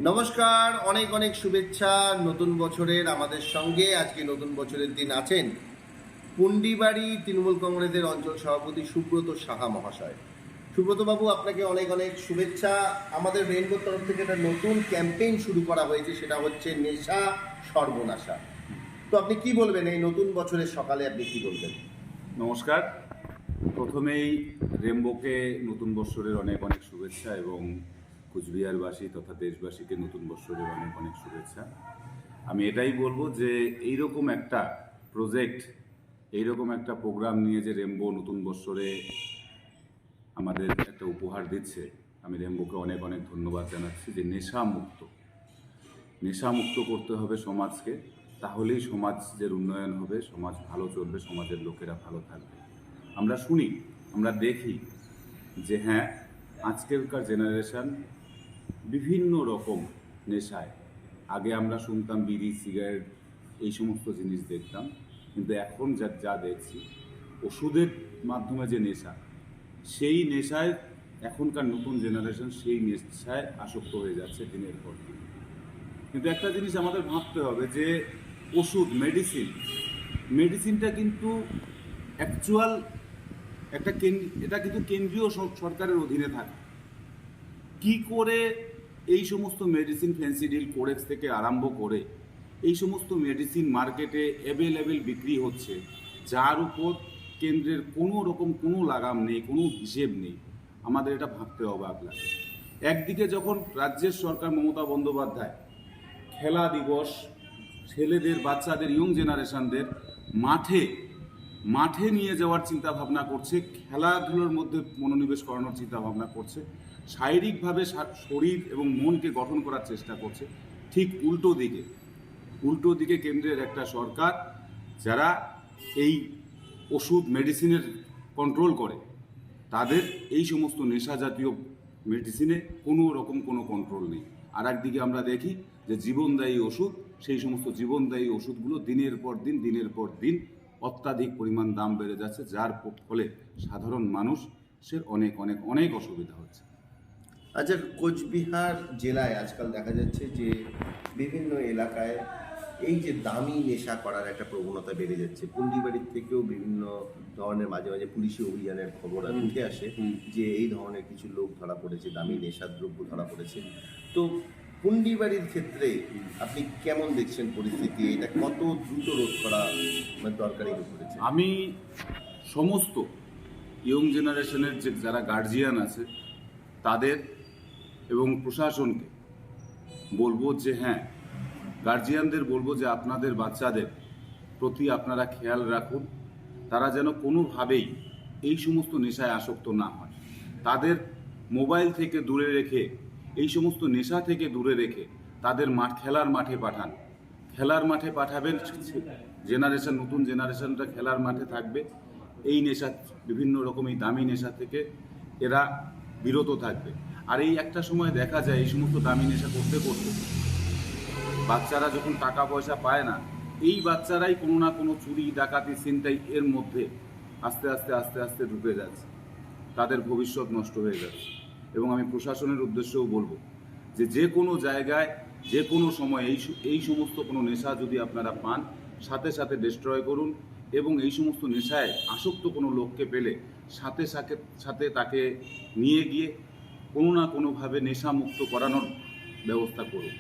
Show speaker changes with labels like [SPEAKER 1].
[SPEAKER 1] নমস্কার, অনেক অনেক শুভেচ্ছা নতুন বছরের। আমাদের সঙ্গে আজকে নতুন বছরের দিন আছেন পুন্ডিবাড়ি তৃণমূল কংগ্রেসের অঞ্চল সভাপতি সুব্রত সাহা মহাশয়। সুব্রত বাবু, আপনাকে অনেক অনেক শুভেচ্ছা। আমাদের রেইনবোর তরফ থেকে একটা নতুন ক্যাম্পেইন শুরু করা হয়েছে, সেটা হচ্ছে নেশা সর্বনাশা। তো আপনি কি বলবেন এই নতুন বছরের সকালে, আপনি কি বলবেন?
[SPEAKER 2] নমস্কার। প্রথমেই রেমবোকে নতুন বৎসরের অনেক অনেক শুভেচ্ছা এবং কুচবিহারবাসী তথা দেশবাসীকে নতুন বৎসরের অনেক অনেক শুভেচ্ছা। আমি এটাই বলবো যে এইরকম একটা প্রজেক্ট, এইরকম একটা প্রোগ্রাম নিয়ে যে রেমবো নতুন বৎসরে আমাদের একটা উপহার দিচ্ছে, আমি রেমবোকে অনেক অনেক ধন্যবাদ জানাচ্ছি। যে নেশামুক্ত করতে হবে সমাজকে, তাহলেই সমাজের উন্নয়ন হবে, সমাজ ভালো চলবে, সমাজের লোকেরা ভালো থাকবে। আমরা শুনি, আমরা দেখি যে হ্যাঁ, আজকালকার জেনারেশন বিভিন্ন রকম নেশায়। আগে আমরা শুনতাম বিড়ি, সিগারেট, এই সমস্ত জিনিস দেখতাম, কিন্তু এখন যা যা দেখছি ওষুধের মাধ্যমে যে নেশা, সেই নেশায় এখনকার নতুন জেনারেশন সেই নেশায় আসক্ত হয়ে যাচ্ছে দিনের পর দিন। কিন্তু একটা জিনিস আমাদের ভাবতে হবে যে ওষুধ, মেডিসিনটা কিন্তু অ্যাকচুয়াল একটা এটা কিন্তু কেন্দ্রীয় সরকারের অধীনে থাকে। কি করে এই সমস্ত মেডিসিন, ফেন্সিডিল, কোরেক্স থেকে আরম্ভ করে এই সমস্ত মেডিসিন মার্কেটে অ্যাভেলেবেল বিক্রি হচ্ছে, যার উপর কেন্দ্রের কোনো রকম কোনো লাগাম নেই, কোনো হিসেব নেই। আমাদের এটা ভাবতে অবাক লাগে। একদিকে যখন রাজ্যের সরকার মমতা বন্দ্যোপাধ্যায় খেলা দিবস, ছেলেদের, বাচ্চাদের, ইয়ং জেনারেশনদের মাঠে মাঠে নিয়ে যাওয়ার চিন্তা ভাবনা করছে, খেলাধুলোর মধ্যে মনোনিবেশ করানোর চিন্তা ভাবনা করছে, শারীরিকভাবে শরীর এবং মনকে গঠন করার চেষ্টা করছে, ঠিক উল্টো দিকে কেন্দ্রের একটা সরকার যারা এই ওষুধ, মেডিসিনের কন্ট্রোল করে, তাদের এই সমস্ত নেশা জাতীয় মেডিসিনে কোনো রকম কোনো কন্ট্রোল নেই। আর একদিকে আমরা দেখি যে জীবনদায়ী ওষুধ, সেই সমস্ত জীবনদায়ী ওষুধগুলো দিনের পর দিন অত্যাধিক পরিমাণ দাম বেড়ে যাচ্ছে, যার ফলে সাধারণ মানুষের অনেক অনেক অনেক অসুবিধা হচ্ছে।
[SPEAKER 1] আচ্ছা, কোচবিহার জেলায় আজকাল দেখা যাচ্ছে যে বিভিন্ন এলাকায় এই যে দামি নেশা করার একটা প্রবণতা বেড়ে যাচ্ছে। পুন্ডিবাড়ির থেকেও বিভিন্ন ধরনের মাঝে মাঝে পুলিশি অভিযানের খবর উঠে আসে যে এই ধরনের কিছু লোক ধরা পড়েছে, দামি নেশার দ্রব্য ধরা পড়েছে। তো পুন্ডিবাড়ির ক্ষেত্রে আপনি কেমন দেখছেন পরিস্থিতি? এটা কত দ্রুত রোধ করা দরকারি হয়ে পড়েছে?
[SPEAKER 2] আমি সমস্ত ইয়ং জেনারেশনের যে যারা গার্জিয়ান আছে তাদের এবং প্রশাসনকে বলবো যে হ্যাঁ, গার্জিয়ানদের বলবো যে আপনাদের বাচ্চাদের প্রতি আপনারা খেয়াল রাখুন, তারা যেন কোনোভাবেই এই সমস্ত নেশায় আসক্ত না হয়। তাদের মোবাইল থেকে দূরে রেখে, এই সমস্ত নেশা থেকে দূরে রেখে তাদের খেলার মাঠে পাঠান। খেলার মাঠে পাঠাবেন, নতুন জেনারেশনটা খেলার মাঠে থাকবে। এই নেশা, বিভিন্ন রকম এই দামি নেশা থেকে এরা বিরত থাকবে। আর এই একটা সময় দেখা যায় এই সমস্ত দামি নেশা করতে করতে বাচ্চারা যখন টাকা পয়সা পায় না, এই বাচ্চারাই কোনো না কোনো চুরি, ডাকাতি, ছিনতাই এর মধ্যে আস্তে আস্তে আস্তে আস্তে ঢুকে যাচ্ছে, তাদের ভবিষ্যৎ নষ্ট হয়ে যাচ্ছে। এবং আমি প্রশাসনের উদ্দেশ্যেও বলবো যে যে কোনো জায়গায়, যে কোনো সময় এই সমস্ত কোনো নেশা যদি আপনারা পান, সাথে সাথে ডিস্ট্রয় করুন। এবং এই সমস্ত নেশায় আসক্ত কোনো লোককে পেলে সাথে সাথে সাথে তাকে নিয়ে গিয়ে কোনো না কোনোভাবে নেশামুক্ত করানোর ব্যবস্থা করুন।